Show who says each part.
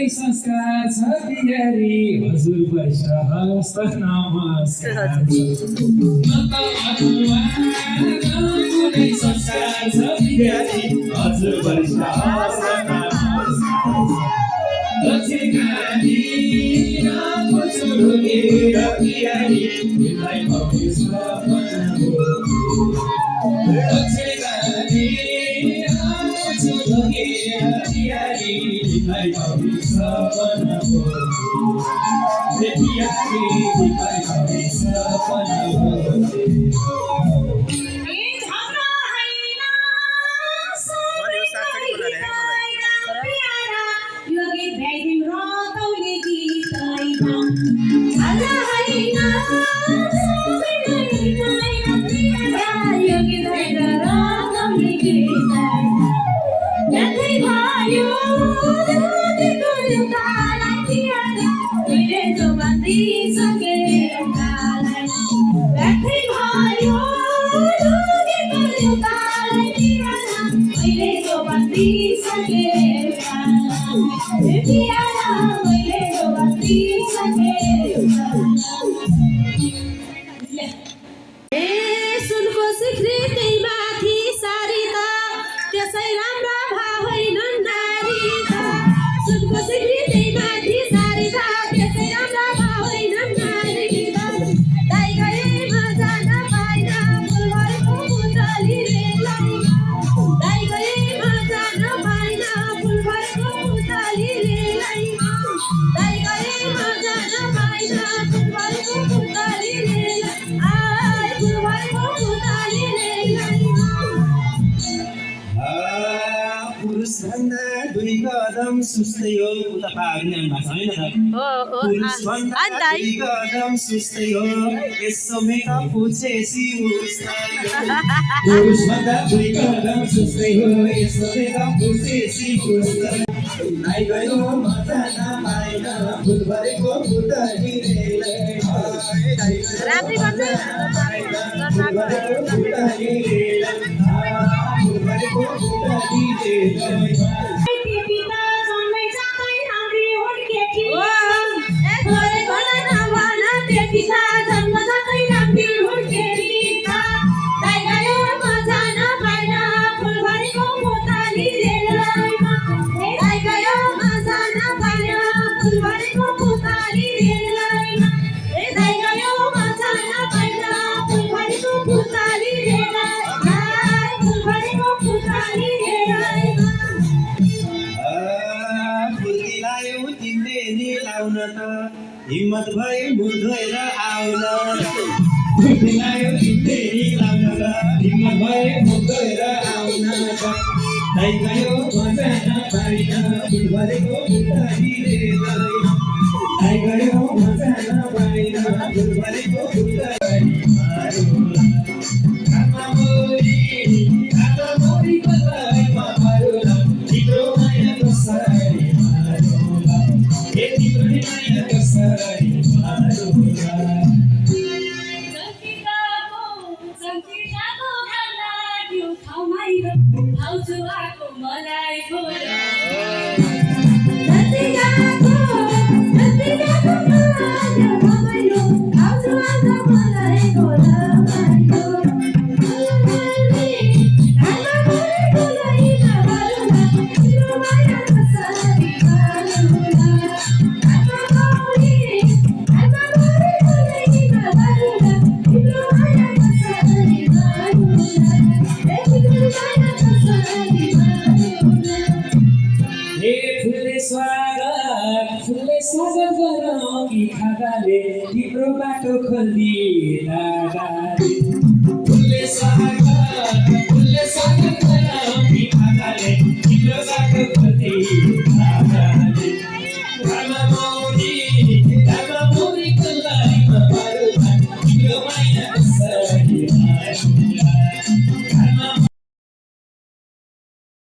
Speaker 1: संस्कार छ बिहारी हजुर वर्ष हस्त नमस्कार संस्कार छ बिहारी हजुर वर्ष हस्त सुस्तै हो उता पाहाडी भाषा हैन त पुरुषभन्दा दुई कदम सुस्तै हो यसो मेकअप पुछेसी पुरुषभन्दा दुई कदम सुस्तै हो यसो मेकअप पुछेसी नाइ गयो मजा नपाइन फुलभरेको फुटनीले रात्रि गर्छ फुलभरेको फुटनीले हिम्मत भए मुधेर आउन लायो तिमीले लाउन हिम्मत भए मुधेर आउन दाइ गयो मजा नपाइन फुलभरेको फुटनीले दाइ गयो मजा नपाइन फुलभरेको फुटनी तिम्रो बाटो खोलिदिएला फुलले स्वागत गरौँ कि खानाले तिम्रो बाटो खोलिदिएला దివ్యమైన